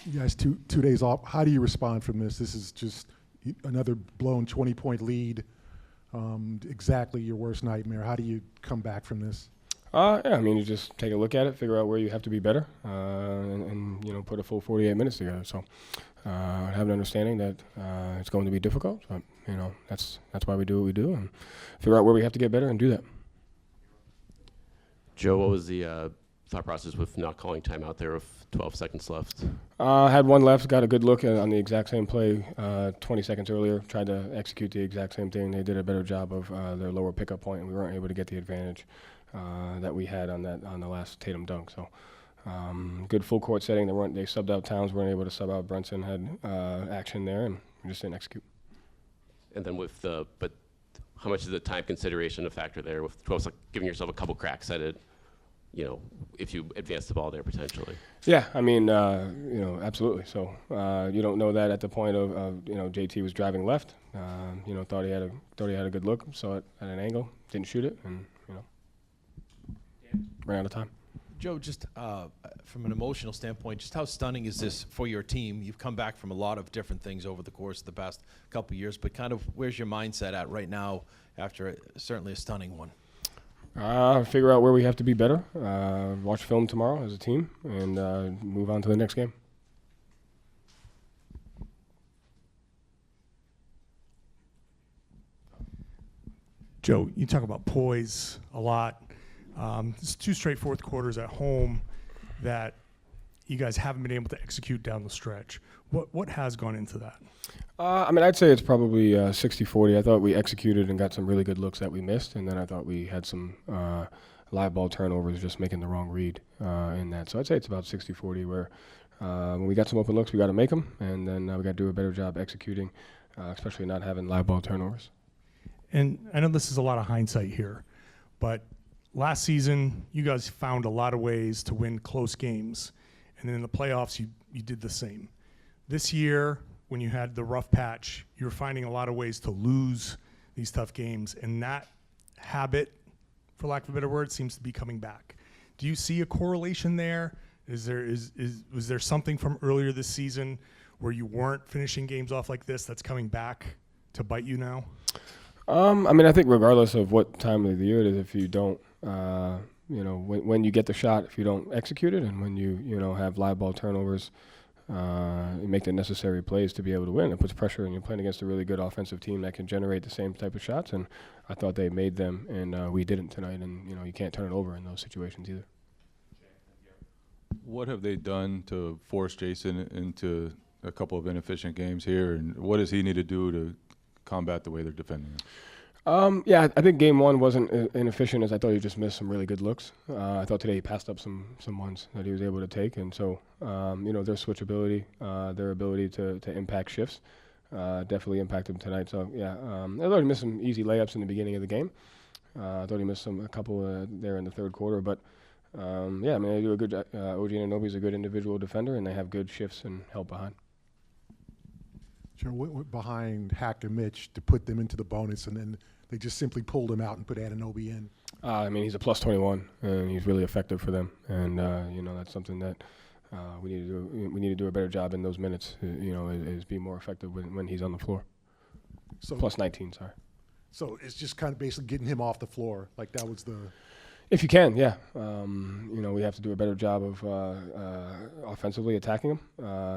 You guys, two days off. How do you respond from this? This is just another blown 20-point lead. Exactly your worst nightmare. How do you come back from this? Yeah, I mean, you just take a look at it, figure out where you have to be better, and put a full 48 minutes together. So I have an understanding that it's going to be difficult, but that's why we do what we do, and figure out where we have to get better and do that. Joe, what was the thought process with not calling timeout there with 12 seconds left? Had one left, got a good look on the exact same play 20 seconds earlier, tried to execute the exact same thing. They did a better job of their lower pickup point, and we weren't able to get the advantage that we had on the last Tatum dunk. So good full court setting. They subbed out Towns, weren't able to sub out Brunson, had action there, and we just didn't execute. And then but how much is the time consideration a factor there with 12, like giving yourself a couple cracks at it? If you advance the ball there potentially. Yeah, I mean, absolutely. So you don't know that at the point of JT was driving left. Thought he had a good look, saw it at an angle, didn't shoot it, and ran out of time. Joe, just from an emotional standpoint, just how stunning is this for your team? You've come back from a lot of different things over the course of the past couple of years, but kind of where's your mindset at right now after certainly a stunning one? Figure out where we have to be better, watch film tomorrow as a team, and move on to the next game. Joe, you talk about poise a lot. It's 2 straight fourth quarters at home that you guys haven't been able to execute down the stretch. What has gone into that? I'd say it's probably 60-40. I thought we executed and got some really good looks that we missed, and then I thought we had some live ball turnovers, just making the wrong read in that. So I'd say it's about 60-40, where when we got some open looks, we got to make them, and then we got to do a better job executing, especially not having live ball turnovers. And I know this is a lot of hindsight here, but last season you guys found a lot of ways to win close games, and then in the playoffs you did the same. This year, when you had the rough patch, you were finding a lot of ways to lose these tough games, and that habit, for lack of a better word, seems to be coming back. Do you see a correlation there? Was there something from earlier this season where you weren't finishing games off like this that's coming back to bite you now? I think regardless of what time of the year it is, if you don't, when you get the shot, if you don't execute it, and when you have live ball turnovers, you make the necessary plays to be able to win. It puts pressure, and you're playing against a really good offensive team that can generate the same type of shots. And I thought they made them, and we didn't tonight. And you can't turn it over in those situations either. What have they done to force Jason into a couple of inefficient games here, and what does he need to do to combat the way they're defending him? I think game one wasn't inefficient, as I thought he just missed some really good looks. I thought today he passed up some ones that he was able to take, and so their switchability, their ability to impact shifts, definitely impacted him tonight. So I thought he missed some easy layups in the beginning of the game. I thought he missed a couple there in the third quarter, but they do a good. OG Anunoby's a good individual defender, and they have good shifts and help behind. Sure, went behind Hack and Mitch to put them into the bonus, and then they just simply pulled him out and put Anunoby in. He's a plus 21, and he's really effective for them. And that's something that we need to do. We need to do a better job in those minutes. Is be more effective when he's on the floor. So plus 19, sorry. So it's just kind of basically getting him off the floor. Like that was the. If you can, yeah. We have to do a better job of offensively attacking him,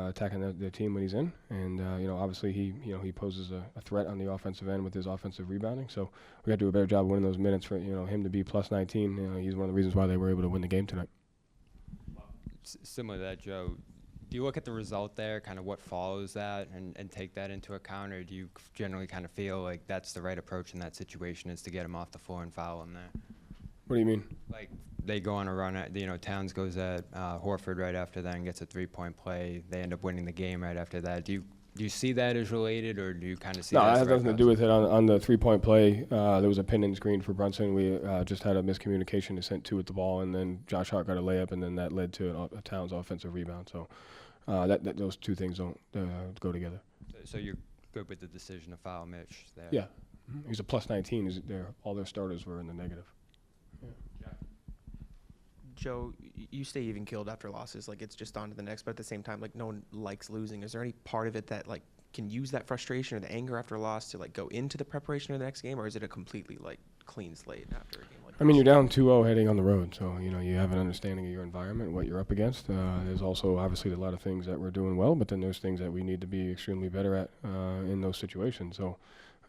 attacking the team when he's in. And, obviously he poses a threat on the offensive end with his offensive rebounding. So we got to do a better job of winning those minutes for, him to be plus 19. He's one of the reasons why they were able to win the game tonight. Similar to that, Joe, do you look at the result there, kind of what follows that, and take that into account, or do you generally kind of feel like that's the right approach in that situation is to get him off the floor and foul him there? What do you mean? Like they go on a run at, Towns goes at Horford right after that and gets a 3-point play. They end up winning the game right after that. Do you see that as related, or do you kind of see that as No, that has nothing to do with it. On the 3-point play, there was a pin and screen for Brunson. We just had a miscommunication. He sent 2 at the ball, and then Josh Hart got a layup, and then that led to a Towns offensive rebound. So those two things don't go together. So you're good with the decision to foul Mitch there? Yeah. He's a plus 19. All their starters were in the negative. Joe, you stay even killed after losses. Like, it's just on to the next. But at the same time, like, no one likes losing. Is there any part of it that, like, can use that frustration or the anger after a loss to, like, go into the preparation of the next game? Or is it a completely, like, clean slate after a game like I mean, you're down 2-0 heading on the road, so you have an understanding of your environment, what you're up against. There's also obviously a lot of things that we're doing well, but then there's things that we need to be extremely better at in those situations. So,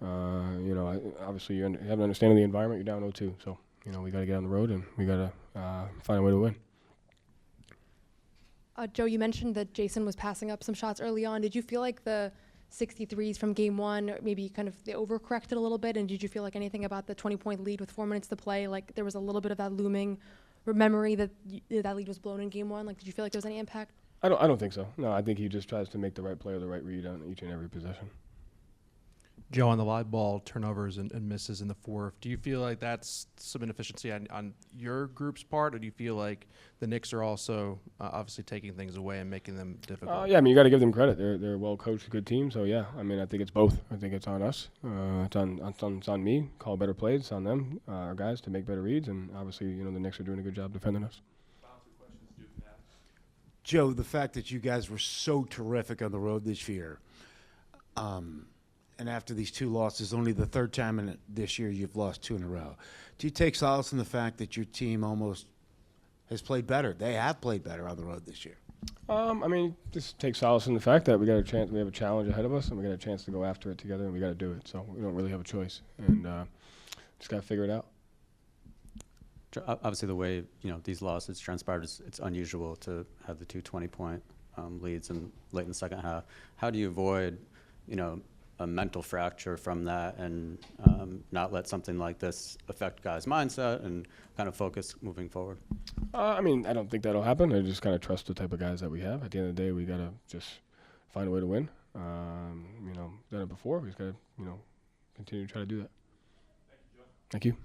obviously you have an understanding of the environment. You're down 0-2, so we got to get on the road and we got to find a way to win. Joe, you mentioned that Jason was passing up some shots early on. Did you feel like the 63s from game one, maybe kind of they overcorrected a little bit? And did you feel like anything about the 20-point lead with 4 minutes to play, like there was a little bit of that looming memory that that lead was blown in game one? Like, did you feel like there was any impact? I don't think so. No, I think he just tries to make the right play or the right read on each and every possession. Joe, on the live ball turnovers and misses in the fourth, do you feel like that's some inefficiency on your group's part, or do you feel like the Knicks are also obviously taking things away and making them difficult? Yeah, I mean, you got to give them credit. They're a well-coached, good team. So, yeah, I mean, I think it's both. I think it's on us. It's on me. Call better plays. It's on them, our guys, to make better reads. And, obviously, the Knicks are doing a good job defending us. Joe, the fact that you guys were so terrific on the road this year, and after these 2 losses, only the 3rd time this year you've lost 2 in a row. Do you take solace in the fact that your team almost has played better? They have played better on the road this year. I mean, just take solace in the fact that we got a chance. We have a challenge ahead of us, and we got a chance to go after it together, and we got to do it. So we don't really have a choice, and just got to figure it out. Obviously, the way these losses transpired, it's unusual to have the 2 20-point leads and late in the second half. How do you avoid, a mental fracture from that and not let something like this affect guys' mindset and kind of focus moving forward? I mean, I don't think that'll happen. I just kind of trust the type of guys that we have. At the end of the day, we got to just find a way to win. Done it before. We just got to, continue to try to do that. Thank you, Joe. Thank you.